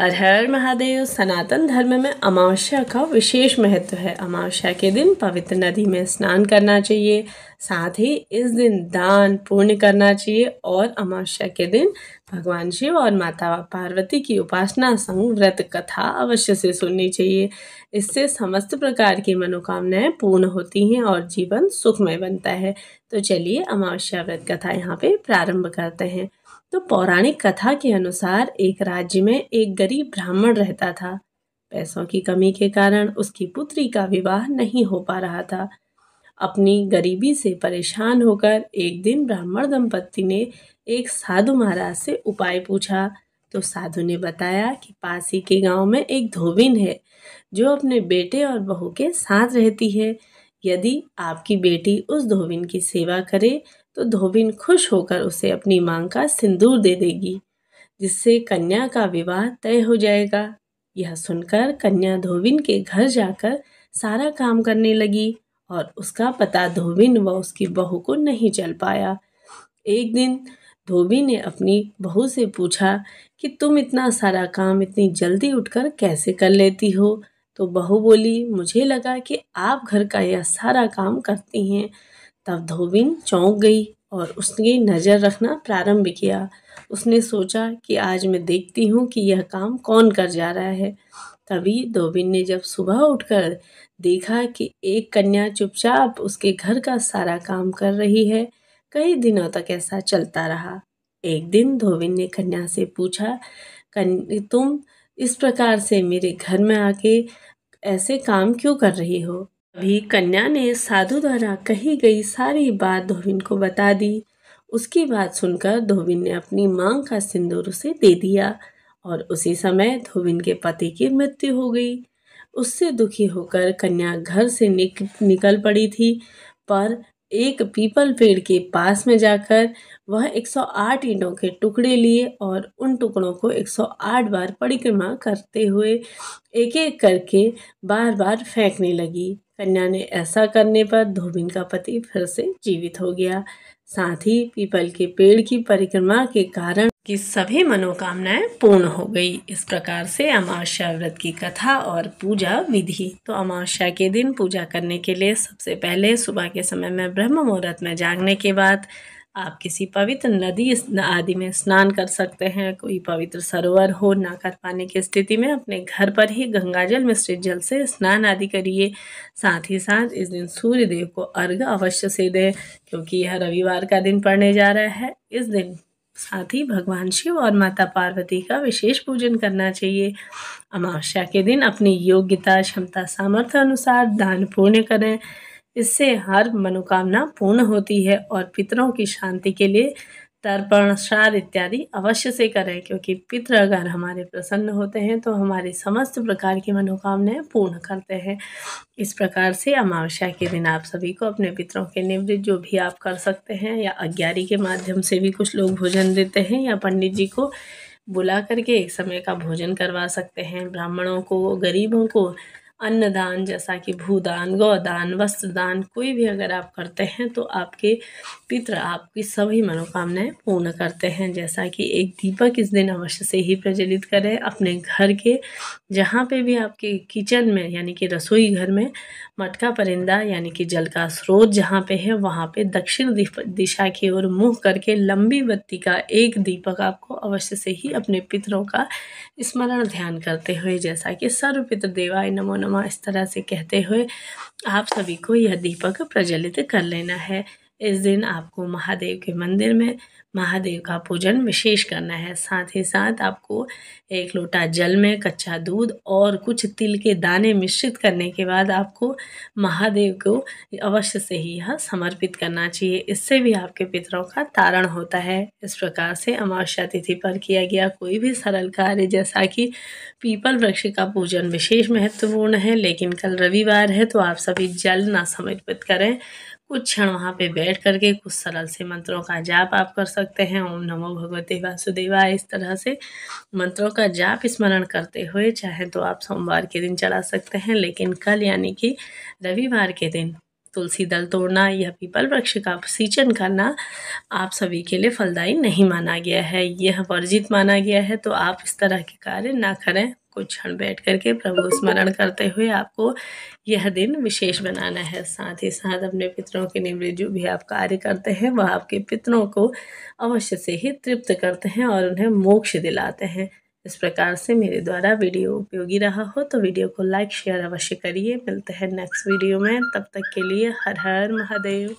हर हर महादेव। सनातन धर्म में अमावस्या का विशेष महत्व है। अमावस्या के दिन पवित्र नदी में स्नान करना चाहिए, साथ ही इस दिन दान पुण्य करना चाहिए और अमावस्या के दिन भगवान शिव और माता पार्वती की उपासना संग व्रत कथा अवश्य से सुननी चाहिए। इससे समस्त प्रकार की मनोकामनाएं पूर्ण होती हैं और जीवन सुखमय बनता है। तो चलिए अमावस्या व्रत कथा यहाँ पे प्रारंभ करते हैं। तो पौराणिक कथा के अनुसार एक राज्य में एक गरीब ब्राह्मण रहता था। पैसों की कमी के कारण उसकी पुत्री का विवाह नहीं हो पा रहा था। अपनी गरीबी से परेशान होकर एक दिन ब्राह्मण दंपत्ति ने एक साधु महाराज से उपाय पूछा। तो साधु ने बताया कि पास ही के गांव में एक धोबिन है जो अपने बेटे और बहू के साथ रहती है। यदि आपकी बेटी उस धोबिन की सेवा करे तो धोबिन खुश होकर उसे अपनी मांग का सिंदूर दे देगी, जिससे कन्या का विवाह तय हो जाएगा। यह सुनकर कन्या धोबिन के घर जाकर सारा काम करने लगी और उसका पता धोबिन व उसकी बहू को नहीं चल पाया। एक दिन धोबी ने अपनी बहू से पूछा कि तुम इतना सारा काम इतनी जल्दी उठकर कैसे कर लेती हो। तो बहू बोली, मुझे लगा कि आप घर का यह सारा काम करती हैं। तब धोबिन चौंक गई और उसने नज़र रखना प्रारंभ किया। उसने सोचा कि आज मैं देखती हूँ कि यह काम कौन कर जा रहा है। तभी धोबिन ने जब सुबह उठकर देखा कि एक कन्या चुपचाप उसके घर का सारा काम कर रही है। कई दिनों तक ऐसा चलता रहा। एक दिन धोबिन ने कन्या से पूछा, तुम इस प्रकार से मेरे घर में आके ऐसे काम क्यों कर रही हो? अभी कन्या ने साधु द्वारा कही गई सारी बात धोबिन को बता दी। उसकी बात सुनकर धोबिन ने अपनी मांग का सिंदूर उसे दे दिया और उसी समय धोबिन के पति की मृत्यु हो गई। उससे दुखी होकर कन्या घर से निकल पड़ी थी, पर एक पीपल पेड़ के पास में जाकर वह 108 ईंटों के टुकड़े लिए और उन टुकड़ों को 108 बार परिक्रमा करते हुए एक एक करके बार बार फेंकने लगी। कन्या ने ऐसा करने पर धोबिन का पति फिर से जीवित हो गया। साथ ही पीपल के पेड़ की परिक्रमा के कारण की सभी मनोकामनाएं पूर्ण हो गई। इस प्रकार से अमावस्या व्रत की कथा और पूजा विधि। तो अमावस्या के दिन पूजा करने के लिए सबसे पहले सुबह के समय में ब्रह्म मुहूर्त में जागने के बाद आप किसी पवित्र नदी आदि में स्नान कर सकते हैं। कोई पवित्र सरोवर हो ना कर पाने की स्थिति में अपने घर पर ही गंगाजल मिश्रित जल से स्नान आदि करिए। साथ ही साथ इस दिन सूर्य देव को अर्घ्य अवश्य से दें, क्योंकि यह रविवार का दिन पड़ने जा रहा है। इस दिन साथ ही भगवान शिव और माता पार्वती का विशेष पूजन करना चाहिए। अमावस्या के दिन अपनी योग्यता क्षमता सामर्थ्य अनुसार दान पुण्य करें। इससे हर मनोकामना पूर्ण होती है और पितरों की शांति के लिए तर्पण श्राद्ध इत्यादि अवश्य से करें, क्योंकि पितृ अगर हमारे प्रसन्न होते हैं तो हमारी समस्त प्रकार की मनोकामनाएं पूर्ण करते हैं। इस प्रकार से अमावस्या के दिन आप सभी को अपने पितरों के निवृत्त जो भी आप कर सकते हैं, या अग्यारी के माध्यम से भी कुछ लोग भोजन देते हैं, या पंडित जी को बुला करके एक समय का भोजन करवा सकते हैं। ब्राह्मणों को, गरीबों को अन्नदान जैसा कि भूदान, गौदान, वस्त्रदान कोई भी अगर आप करते हैं तो आपके पितृ आपकी सभी मनोकामनाएं पूर्ण करते हैं। जैसा कि एक दीपक इस दिन अवश्य से ही प्रज्वलित करें अपने घर के, जहाँ पे भी आपके किचन में यानी कि रसोई घर में मटका परिंदा यानी कि जल का स्रोत जहाँ पे है, वहाँ पे दक्षिण दिशा की ओर मुँह करके लंबी बत्ती का एक दीपक आपको अवश्य से ही अपने पितरों का स्मरण ध्यान करते हुए, जैसा कि सर्व पितृ देवाय नमो नमः इस तरह से कहते हुए आप सभी को यह दीपक प्रज्वलित कर लेना है। इस दिन आपको महादेव के मंदिर में महादेव का पूजन विशेष करना है। साथ ही साथ आपको एक लोटा जल में कच्चा दूध और कुछ तिल के दाने मिश्रित करने के बाद आपको महादेव को अवश्य से ही यह समर्पित करना चाहिए। इससे भी आपके पितरों का तारण होता है। इस प्रकार से अमावस्या तिथि पर किया गया कोई भी सरल कार्य, जैसा कि पीपल वृक्ष का पूजन विशेष महत्वपूर्ण है, लेकिन कल रविवार है तो आप सभी जल ना समर्पित करें। कुछ क्षण वहाँ पे बैठ करके कुछ सरल से मंत्रों का जाप आप कर सकते हैं। ओम नमो भगवते वासुदेवाय इस तरह से मंत्रों का जाप स्मरण करते हुए चाहे तो आप सोमवार के दिन चढ़ा सकते हैं, लेकिन कल यानी कि रविवार के दिन तुलसी दल तोड़ना या पीपल वृक्ष का सिंचन करना आप सभी के लिए फलदायी नहीं माना गया है, यह वर्जित माना गया है। तो आप इस तरह के कार्य ना करें। कुछ क्षण बैठ करके प्रभु स्मरण करते हुए आपको यह दिन विशेष बनाना है। साथ ही साथ अपने पितरों के निमित्त जो भी आप कार्य करते हैं वह आपके पितरों को अवश्य से ही तृप्त करते हैं और उन्हें मोक्ष दिलाते हैं। इस प्रकार से मेरे द्वारा वीडियो उपयोगी रहा हो तो वीडियो को लाइक शेयर अवश्य करिए। मिलते हैं नेक्स्ट वीडियो में, तब तक के लिए हर हर महादेव।